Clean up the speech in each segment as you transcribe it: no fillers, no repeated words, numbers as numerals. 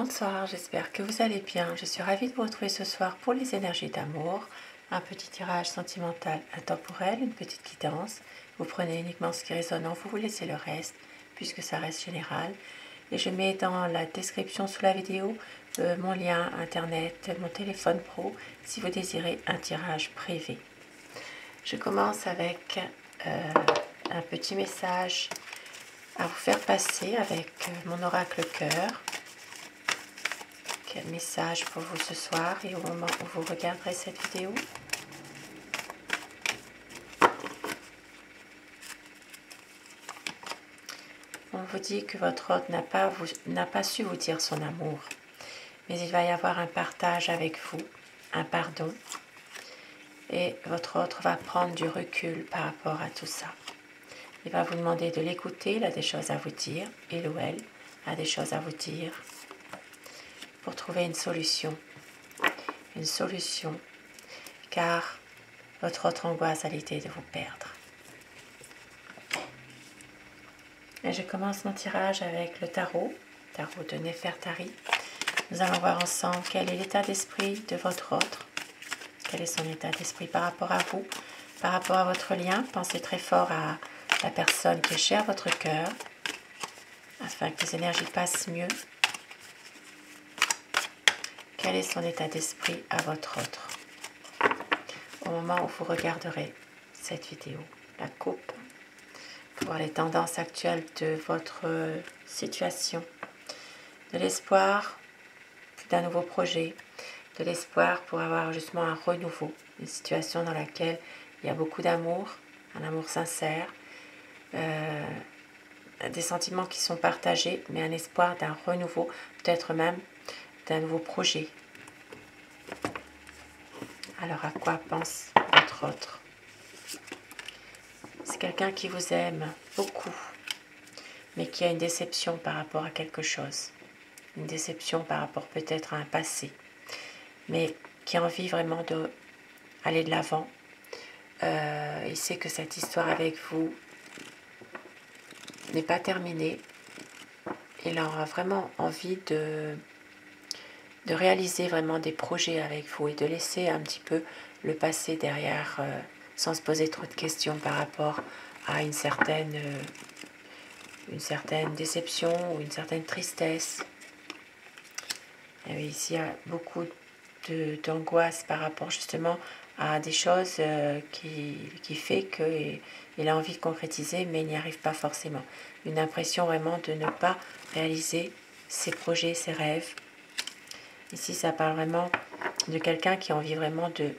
Bonsoir, j'espère que vous allez bien. Je suis ravie de vous retrouver ce soir pour les énergies d'amour. Un petit tirage sentimental intemporel, une petite guidance. Vous prenez uniquement ce qui résonne en vous, vous laissez le reste, puisque ça reste général. Et je mets dans la description sous la vidéo mon lien internet, mon téléphone pro, si vous désirez un tirage privé. Je commence avec un petit message à vous faire passer avec mon oracle cœur. Quel message pour vous ce soir et au moment où vous regarderez cette vidéo? On vous dit que votre hôte n'a pas su vous dire son amour, mais il va y avoir un partage avec vous, un pardon, et votre hôte va prendre du recul par rapport à tout ça. Il va vous demander de l'écouter, il a des choses à vous dire, il ou elle a des choses à vous dire, pour trouver une solution, car votre autre angoisse à l'idée de vous perdre. Et je commence mon tirage avec le tarot de Nefertari. Nous allons voir ensemble quel est l'état d'esprit de votre autre, quel est son état d'esprit par rapport à vous, par rapport à votre lien. Pensez très fort à la personne qui est chère à votre cœur, afin que les énergies passent mieux. Quel est son état d'esprit à votre autre au moment où vous regarderez cette vidéo? La coupe, pour voir les tendances actuelles de votre situation, de l'espoir d'un nouveau projet, de l'espoir pour avoir justement un renouveau, une situation dans laquelle il y a beaucoup d'amour, un amour sincère, des sentiments qui sont partagés, mais un espoir d'un renouveau, peut-être même d'un nouveau projet. Alors à quoi pense votre autre? C'est quelqu'un qui vous aime beaucoup, mais qui a une déception par rapport à quelque chose. Une déception par rapport peut-être à un passé, mais qui a envie vraiment d'aller de l'avant. Il sait que cette histoire avec vous n'est pas terminée. Il aura vraiment envie de réaliser vraiment des projets avec vous et de laisser un petit peu le passé derrière, sans se poser trop de questions par rapport à une certaine déception ou une certaine tristesse. Et oui, ici, il y a beaucoup d'angoisse par rapport justement à des choses qui fait qu'il a envie de concrétiser, mais il n'y arrive pas forcément. Une impression vraiment de ne pas réaliser ses projets, ses rêves. Ici, ça parle vraiment de quelqu'un qui a envie vraiment de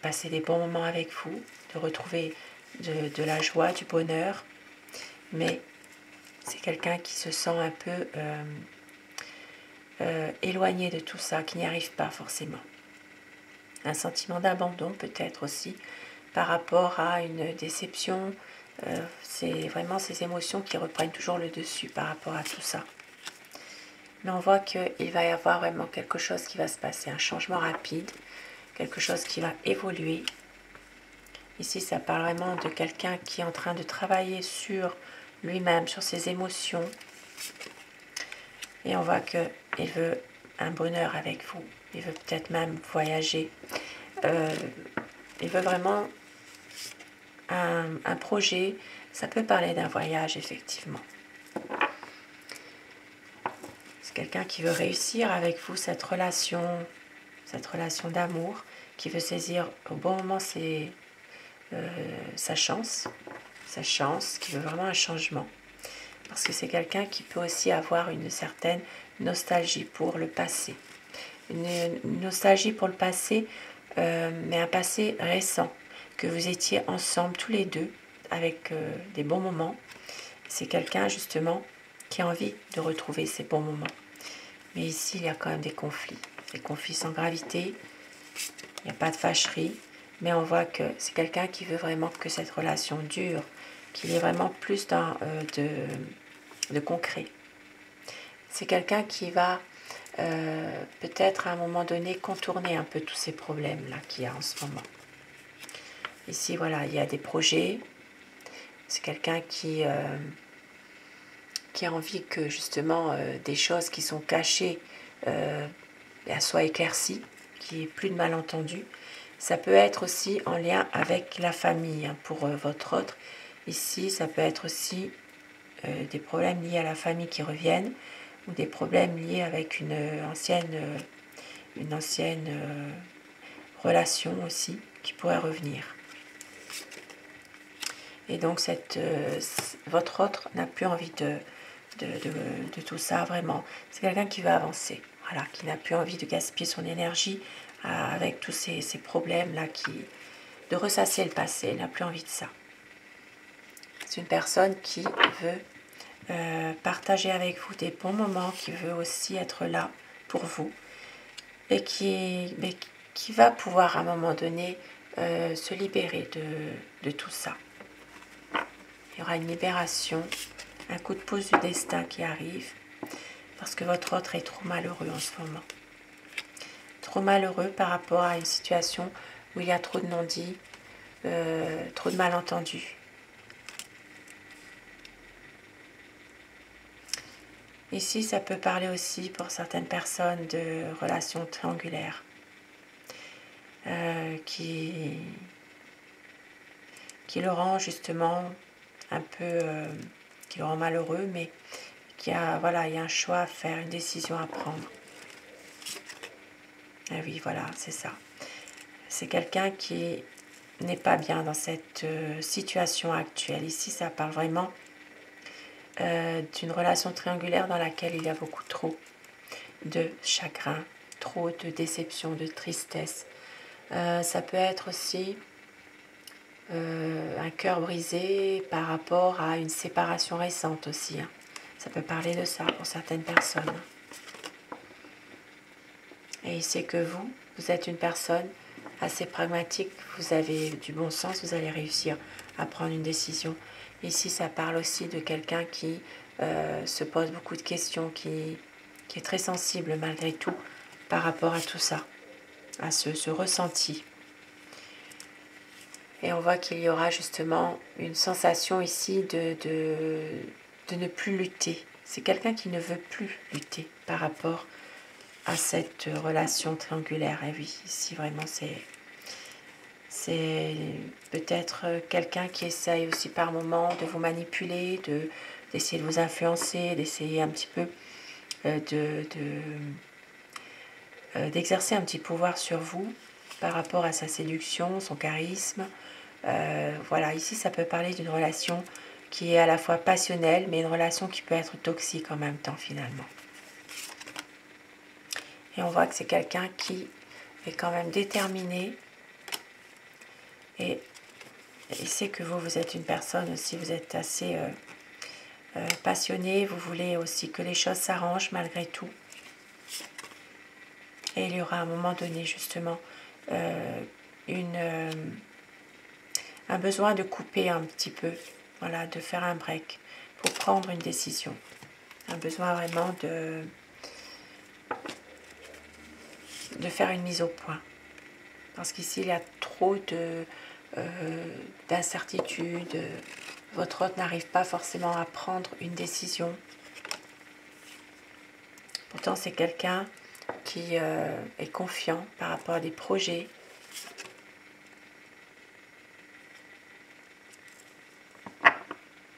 passer des bons moments avec vous, de retrouver de la joie, du bonheur, mais c'est quelqu'un qui se sent un peu éloigné de tout ça, qui n'y arrive pas forcément. Un sentiment d'abandon peut-être aussi par rapport à une déception. C'est vraiment ces émotions qui reprennent toujours le dessus par rapport à tout ça. Mais on voit qu'il va y avoir vraiment quelque chose qui va se passer, un changement rapide, quelque chose qui va évoluer. Ici, ça parle vraiment de quelqu'un qui est en train de travailler sur lui-même, sur ses émotions. Et on voit qu'il veut un bonheur avec vous. Il veut peut-être même voyager. Il veut vraiment un projet. Ça peut parler d'un voyage, effectivement. C'est quelqu'un qui veut réussir avec vous cette relation d'amour, qui veut saisir au bon moment sa chance, qui veut vraiment un changement. Parce que c'est quelqu'un qui peut aussi avoir une certaine nostalgie pour le passé. Une nostalgie pour le passé, mais un passé récent, que vous étiez ensemble tous les deux, avec des bons moments. C'est quelqu'un justement qui a envie de retrouver ces bons moments. Mais ici, il y a quand même des conflits sans gravité, il n'y a pas de fâcherie, mais on voit que c'est quelqu'un qui veut vraiment que cette relation dure, qu'il y ait vraiment plus de concret. C'est quelqu'un qui va peut-être à un moment donné contourner un peu tous ces problèmes-là qu'il y a en ce moment. Ici, voilà, il y a des projets. C'est quelqu'un qui qui a envie que justement des choses qui sont cachées soient éclaircies, qu'il n'y ait plus de malentendus. Ça peut être aussi en lien avec la famille, hein, pour votre autre. Ici, ça peut être aussi des problèmes liés à la famille qui reviennent, ou des problèmes liés avec une ancienne relation aussi qui pourrait revenir. Et donc votre autre n'a plus envie de tout ça, vraiment. C'est quelqu'un qui va avancer, voilà, qui n'a plus envie de gaspiller son énergie avec tous ces problèmes-là, de ressasser le passé, il n'a plus envie de ça. C'est une personne qui veut partager avec vous des bons moments, qui veut aussi être là pour vous, et qui va pouvoir à un moment donné se libérer de tout ça. Il y aura une libération, un coup de pouce du destin qui arrive, parce que votre autre est trop malheureux en ce moment. Trop malheureux par rapport à une situation où il y a trop de non-dits, trop de malentendus. Ici, ça peut parler aussi pour certaines personnes de relations triangulaires qui le rend justement un peu, qui le rend malheureux, mais il y a un choix à faire, une décision à prendre. Ah oui, voilà, c'est ça. C'est quelqu'un qui n'est pas bien dans cette situation actuelle. Ici, ça parle vraiment d'une relation triangulaire dans laquelle il y a beaucoup trop de chagrin, trop de déception, de tristesse. Ça peut être aussi un cœur brisé par rapport à une séparation récente aussi. Hein. Ça peut parler de ça pour certaines personnes. Et il sait que vous êtes une personne assez pragmatique, vous avez du bon sens, vous allez réussir à prendre une décision. Ici, ça parle aussi de quelqu'un qui se pose beaucoup de questions, qui est très sensible malgré tout par rapport à tout ça, à ce ressenti. Et on voit qu'il y aura justement une sensation ici de ne plus lutter. C'est quelqu'un qui ne veut plus lutter par rapport à cette relation triangulaire. Et oui, ici vraiment c'est peut-être quelqu'un qui essaye aussi par moments de vous manipuler, d'essayer de vous influencer, d'essayer un petit peu d'exercer un petit pouvoir sur vous par rapport à sa séduction, son charisme. Voilà, ici ça peut parler d'une relation qui est à la fois passionnelle, mais une relation qui peut être toxique en même temps finalement. Et on voit que c'est quelqu'un qui est quand même déterminé et il sait que vous êtes une personne aussi, vous êtes assez passionné, vous voulez aussi que les choses s'arrangent malgré tout. Et il y aura à un moment donné justement un besoin de couper un petit peu, voilà, de faire un break pour prendre une décision. Un besoin vraiment de faire une mise au point. Parce qu'ici, il y a trop d'incertitudes. Votre hôte n'arrive pas forcément à prendre une décision. Pourtant, c'est quelqu'un qui est confiant par rapport à des projets.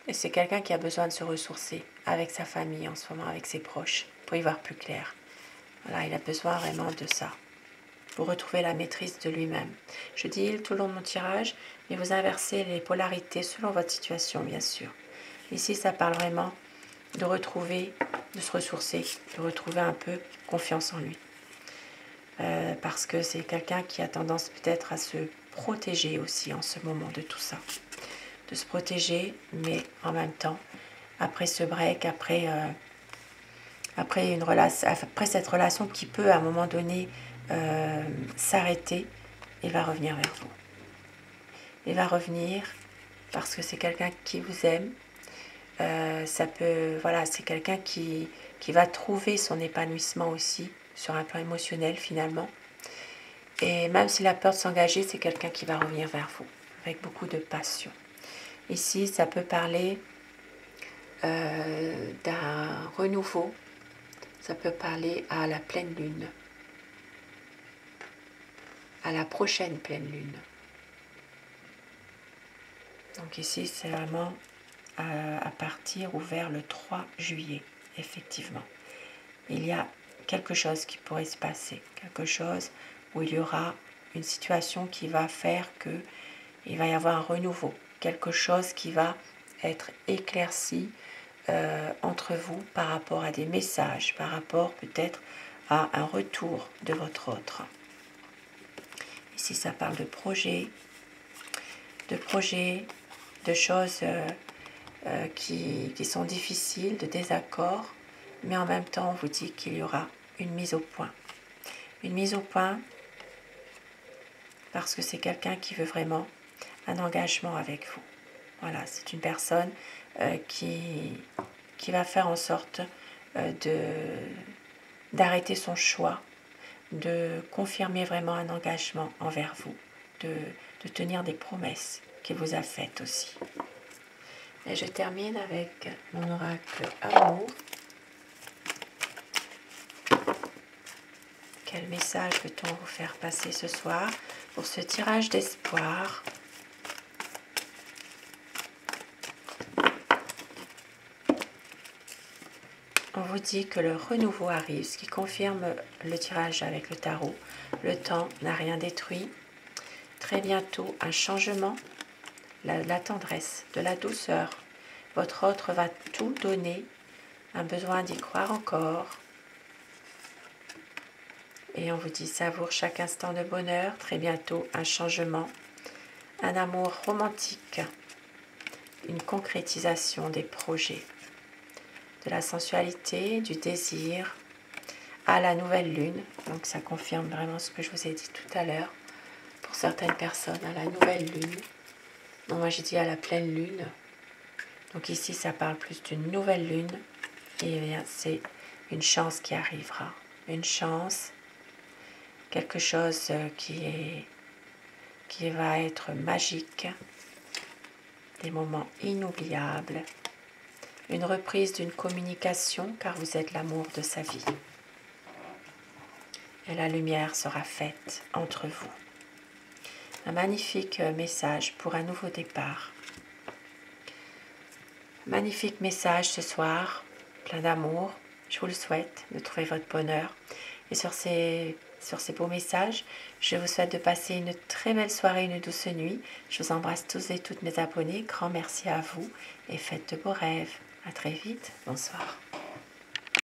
Et c'est quelqu'un qui a besoin de se ressourcer avec sa famille en ce moment, avec ses proches, pour y voir plus clair. Voilà, il a besoin vraiment de ça, pour retrouver la maîtrise de lui-même. Je dis il tout le long de mon tirage, mais vous inversez les polarités selon votre situation, bien sûr. Ici, ça parle vraiment de retrouver, de se ressourcer, de retrouver un peu confiance en lui. Parce que c'est quelqu'un qui a tendance peut-être à se protéger aussi en ce moment de tout ça. De se protéger, mais en même temps, après ce break, après cette relation qui peut à un moment donné s'arrêter, il va revenir vers vous. Il va revenir parce que c'est quelqu'un qui vous aime. C'est quelqu'un qui va trouver son épanouissement aussi sur un plan émotionnel finalement. Et même s'il a peur de s'engager, c'est quelqu'un qui va revenir vers vous avec beaucoup de passion. Ici, ça peut parler d'un renouveau. Ça peut parler à la pleine lune, à la prochaine pleine lune. Donc ici, c'est vraiment à partir ou vers le 3 juillet, effectivement. Il y a quelque chose qui pourrait se passer, quelque chose où il y aura une situation qui va faire qu'il va y avoir un renouveau, quelque chose qui va être éclairci entre vous par rapport à des messages, par rapport peut-être à un retour de votre autre. Ici, ça parle de projets, de choses qui sont difficiles, de désaccords, mais en même temps, on vous dit qu'il y aura une mise au point. Une mise au point parce que c'est quelqu'un qui veut vraiment un engagement avec vous. Voilà, c'est une personne qui va faire en sorte d'arrêter son choix, de confirmer vraiment un engagement envers vous, de tenir des promesses qu'il vous a faites aussi. Et je termine avec mon oracle amour. Quel message peut-on vous faire passer ce soir pour ce tirage d'espoir ? On vous dit que le renouveau arrive, ce qui confirme le tirage avec le tarot. Le temps n'a rien détruit. Très bientôt, un changement, la tendresse, de la douceur. Votre autre va tout donner, un besoin d'y croire encore. Et on vous dit savoure chaque instant de bonheur. Très bientôt, un changement, un amour romantique, une concrétisation des projets. De la sensualité, du désir, à la nouvelle lune. Donc ça confirme vraiment ce que je vous ai dit tout à l'heure. Pour certaines personnes, à la nouvelle lune. Non, moi j'ai dit à la pleine lune. Donc ici, ça parle plus d'une nouvelle lune. Et bien, c'est une chance qui arrivera. Une chance, quelque chose qui va être magique. Des moments inoubliables. Une reprise d'une communication, car vous êtes l'amour de sa vie. Et la lumière sera faite entre vous. Un magnifique message pour un nouveau départ. Magnifique message ce soir, plein d'amour. Je vous le souhaite, de trouver votre bonheur. Et sur ces beaux messages, je vous souhaite de passer une très belle soirée, une douce nuit. Je vous embrasse tous et toutes mes abonnés. Grand merci à vous et faites de beaux rêves. À très vite. Bonsoir.